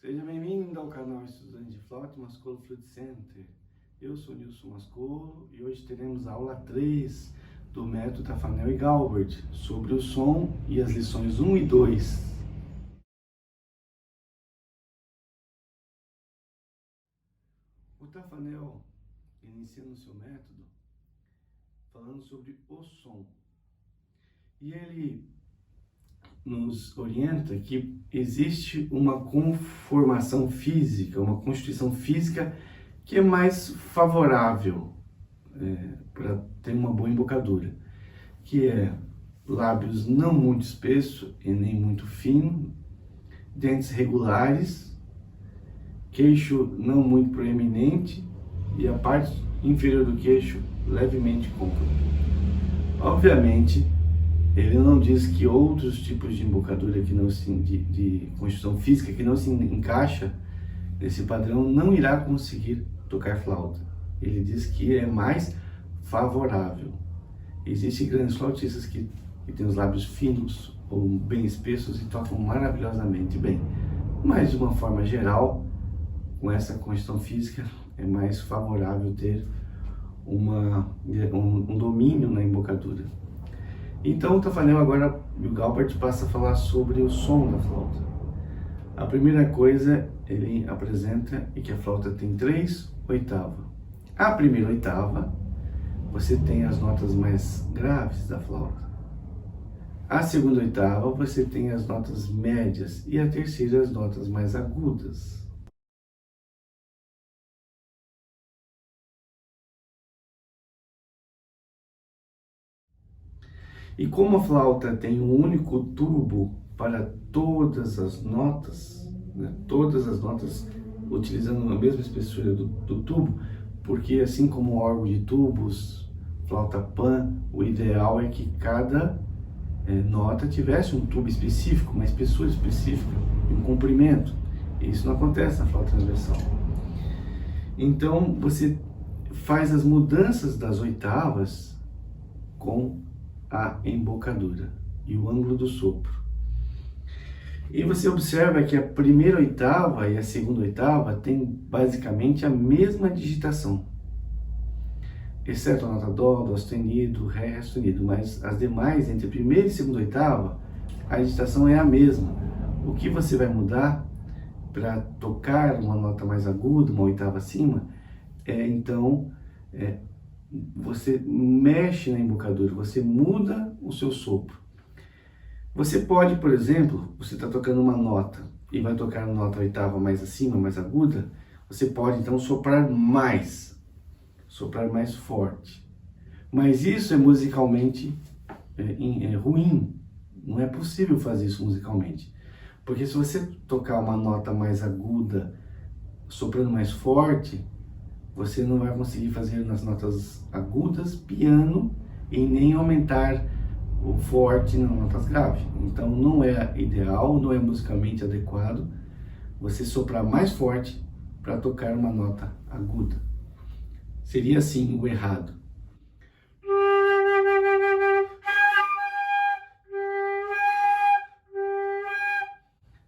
Seja bem-vindo ao canal Estudante de Flauta Mascolo Flute Center. Eu sou Nilson Mascolo e hoje teremos a aula 3 do método Tafanel e Galbert sobre o som e as lições 1 e 2. O Tafanel inicia no seu método falando sobre o som. E ele nos orienta que existe uma conformação física, uma constituição física que é mais favorável para ter uma boa embocadura, que é lábios não muito espessos e nem muito fino, dentes regulares, queixo não muito proeminente e a parte inferior do queixo levemente côncava. Obviamente, ele não diz que outros tipos de embocadura que não se, de constituição física que não se encaixa nesse padrão não irá conseguir tocar flauta. Ele diz que é mais favorável. Existem grandes flautistas que têm os lábios finos ou bem espessos e tocam maravilhosamente bem. Mas, de uma forma geral, com essa constituição física, é mais favorável ter um domínio na embocadura. Então o Tafanel agora e o Galbert passa a falar sobre o som da flauta. A primeira coisa ele apresenta é que a flauta tem 3 oitavas. A primeira oitava você tem as notas mais graves da flauta. A segunda oitava você tem as notas médias e a terceira as notas mais agudas. E como a flauta tem um único tubo para todas as notas, utilizando a mesma espessura do tubo, porque assim como o órgão de tubos, flauta pan, o ideal é que cada nota tivesse um tubo específico, uma espessura específica, um comprimento. Isso não acontece na flauta transversal. Então você faz as mudanças das oitavas com a embocadura e o ângulo do sopro. E você observa que a primeira oitava e a segunda oitava têm basicamente a mesma digitação, exceto a nota dó, dó sustenido, ré sustenido, mas as demais, entre a primeira e segunda oitava, a digitação é a mesma. O que você vai mudar para tocar uma nota mais aguda, uma oitava acima, você mexe na embocadura, você muda o seu sopro. Você pode, por exemplo, você está tocando uma nota e vai tocar a nota oitava mais acima, mais aguda, você pode então soprar mais forte. Mas isso é musicalmente ruim, não é possível fazer isso musicalmente. Porque se você tocar uma nota mais aguda, soprando mais forte, você não vai conseguir fazer nas notas agudas piano e nem aumentar o forte nas notas graves. Então não é ideal, não é musicalmente adequado você soprar mais forte para tocar uma nota aguda. Seria assim o errado.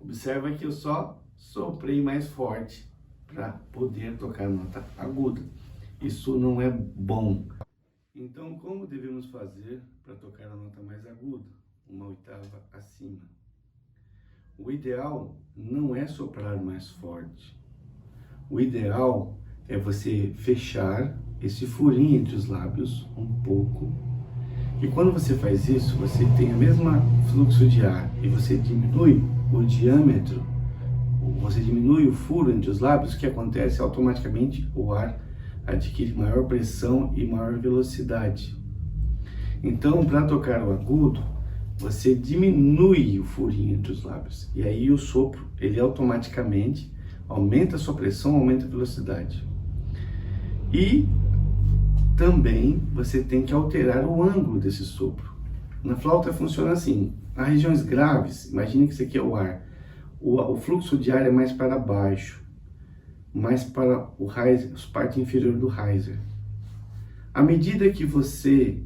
Observa que eu só soprei mais forte para poder tocar a nota aguda. Isso não é bom. Então, como devemos fazer para tocar a nota mais aguda, uma oitava acima? O ideal não é soprar mais forte. O ideal é você fechar esse furinho entre os lábios um pouco. E quando você faz isso, você tem o mesmo fluxo de ar e você diminui o diâmetro, você diminui o furo entre os lábios, o que acontece? Automaticamente o ar adquire maior pressão e maior velocidade. Então, para tocar o agudo, você diminui o furinho entre os lábios. E aí o sopro, ele automaticamente aumenta a sua pressão, aumenta a velocidade. E também você tem que alterar o ângulo desse sopro. Na flauta funciona assim. Nas regiões graves, imagine que isso aqui é o ar. O fluxo de ar é mais para baixo, mais para o riser, a parte inferior do riser. À medida que você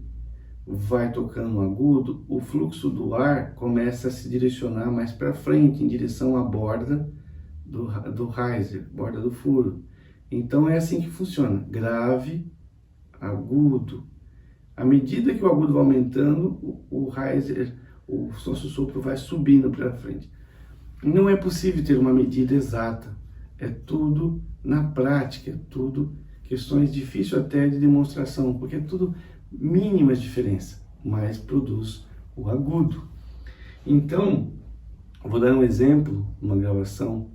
vai tocando agudo, o fluxo do ar começa a se direcionar mais para frente, em direção à borda do riser, borda do furo. Então é assim que funciona, grave, agudo. À medida que o agudo vai aumentando, o riser, o nosso sopro vai subindo para frente. Não é possível ter uma medida exata, é tudo na prática, é tudo questões difíceis até de demonstração, porque é tudo mínimas diferenças, mas produz o agudo. Então, eu vou dar um exemplo, uma gravação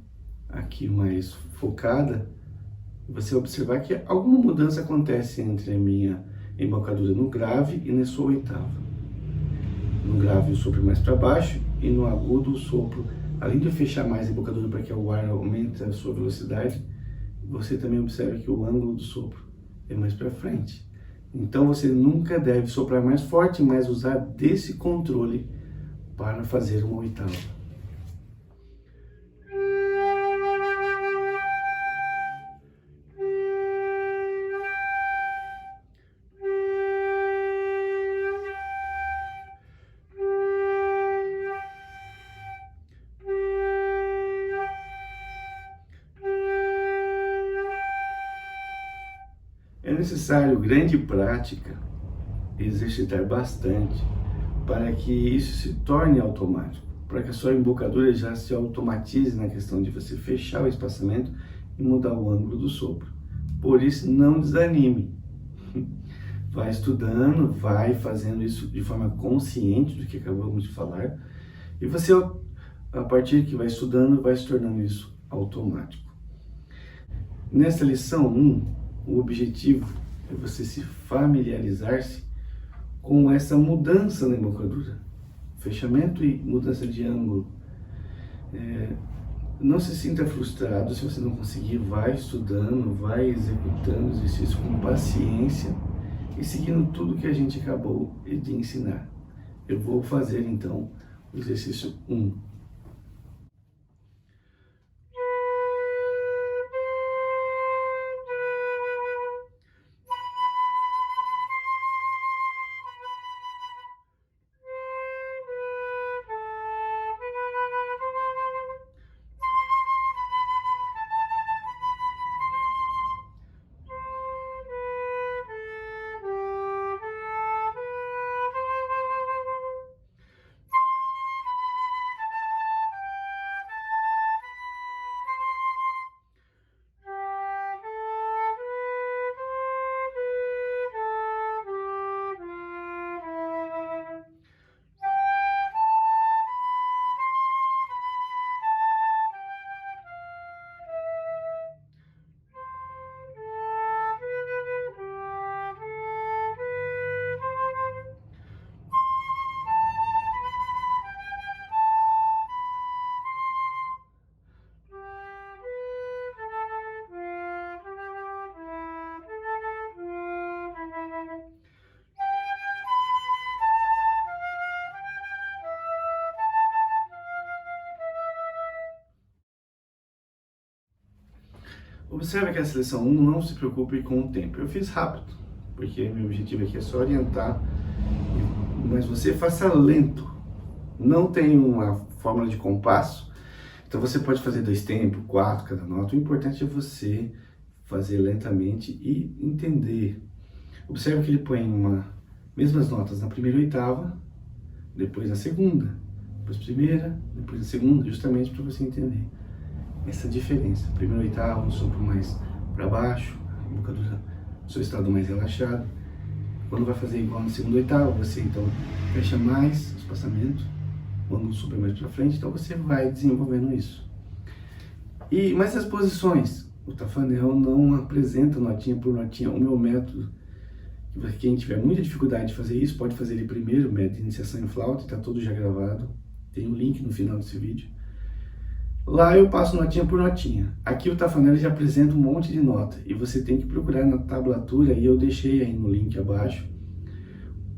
aqui mais focada, você observar que alguma mudança acontece entre a minha embocadura no grave e na sua oitava. No grave o sopro mais para baixo e no agudo o sopro, além de eu fechar mais a embocadura para que o ar aumente a sua velocidade, você também observa que o ângulo do sopro é mais para frente. Então você nunca deve soprar mais forte, mas usar desse controle para fazer uma oitava. É necessário grande prática, exercitar bastante, para que isso se torne automático, para que a sua embocadura já se automatize na questão de você fechar o espaçamento e mudar o ângulo do sopro. Por isso, não desanime. Vai estudando, vai fazendo isso de forma consciente do que acabamos de falar, e você, a partir que vai estudando, vai se tornando isso automático. Nessa lição 1, o objetivo é você se familiarizar-se com essa mudança na embocadura, fechamento e mudança de ângulo. Não se sinta frustrado se você não conseguir, vai estudando, vai executando exercício com paciência e seguindo tudo que a gente acabou de ensinar. Eu vou fazer então o exercício 1. Observe que a seleção 1 não se preocupe com o tempo. Eu fiz rápido, porque meu objetivo aqui é só orientar, mas você faça lento. Não tem uma fórmula de compasso, então você pode fazer 2 tempos, 4 cada nota. O importante é você fazer lentamente e entender. Observe que ele põe mesmas notas na primeira oitava, depois na segunda, depois primeira, depois na segunda, justamente para você entender essa diferença. Primeira oitava, um sopro mais para baixo, a embocadura do seu estado mais relaxado. Quando vai fazer igual na segunda oitava, você então fecha mais o espaçamento, o ângulo super mais para frente, então você vai desenvolvendo isso. Mas as posições, o Tafanel não apresenta notinha por notinha. O meu método, quem tiver muita dificuldade de fazer isso, pode fazer ele primeiro, o método de iniciação em flauta, está todo já gravado, tem um link no final desse vídeo. Lá eu passo notinha por notinha. Aqui o Tafanel já apresenta um monte de nota e você tem que procurar na tablatura, e eu deixei aí no link abaixo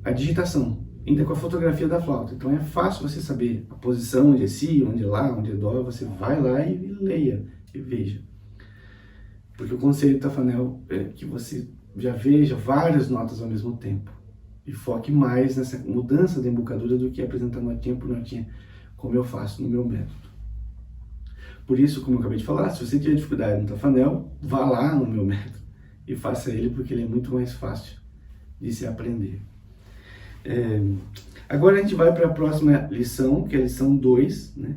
a digitação, ainda com a fotografia da flauta. Então é fácil você saber a posição, onde é si, onde é lá, onde é dó. Você vai lá e leia e veja. Porque o conselho do Tafanel é que você já veja várias notas ao mesmo tempo e foque mais nessa mudança da embocadura do que apresentar notinha por notinha, como eu faço no meu método. Por isso, como eu acabei de falar, se você tiver dificuldade no tafanel, vá lá no meu método e faça ele, porque ele é muito mais fácil de se aprender. Agora a gente vai para a próxima lição, que é a lição 2, né?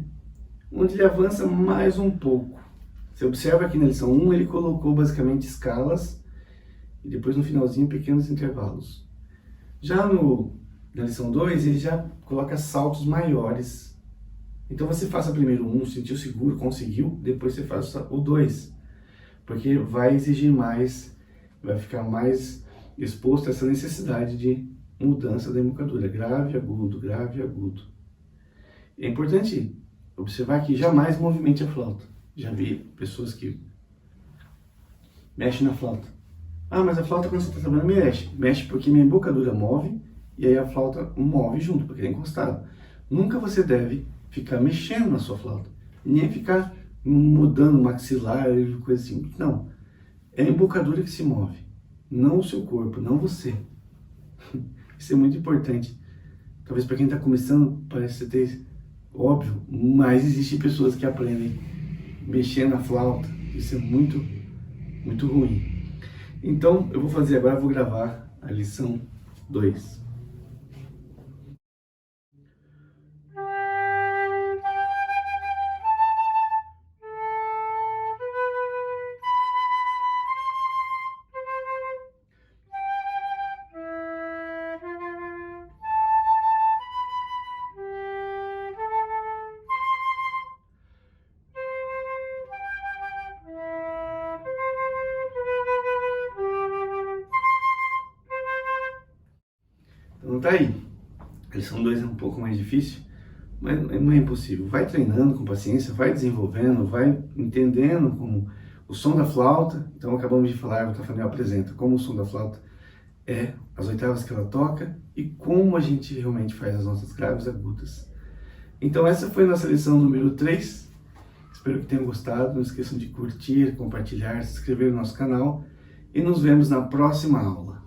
Onde ele avança mais um pouco. Você observa aqui na lição 1, ele colocou basicamente escalas e depois no finalzinho pequenos intervalos. Já na lição 2, ele já coloca saltos maiores. Então você faça primeiro o 1, sentiu seguro, conseguiu, depois você faça o 2. Porque vai exigir mais, vai ficar mais exposto a essa necessidade de mudança da embocadura, grave, agudo, grave, agudo. É importante observar que jamais movimente a flauta. Já vi pessoas que mexem na flauta. Ah, mas a flauta quando você está trabalhando mexe. Mexe porque minha embocadura move e aí a flauta move junto, porque é encostado. Nunca você deve ficar mexendo na sua flauta, nem ficar mudando o maxilar, coisa assim. Não, é a embocadura que se move, não o seu corpo, não você. Isso é muito importante. Talvez para quem está começando parece ser óbvio, mas existem pessoas que aprendem mexendo na flauta. Isso é muito, muito ruim. Então, eu vou fazer agora, vou gravar a lição 2. Então tá aí. A lição 2 é um pouco mais difícil, mas não é impossível. Vai treinando com paciência, vai desenvolvendo, vai entendendo como o som da flauta. Então acabamos de falar, o tafanel apresenta como o som da flauta é, as oitavas que ela toca e como a gente realmente faz as nossas graves agudas. Então essa foi a nossa lição número 3. Espero que tenham gostado. Não esqueçam de curtir, compartilhar, se inscrever no nosso canal e nos vemos na próxima aula.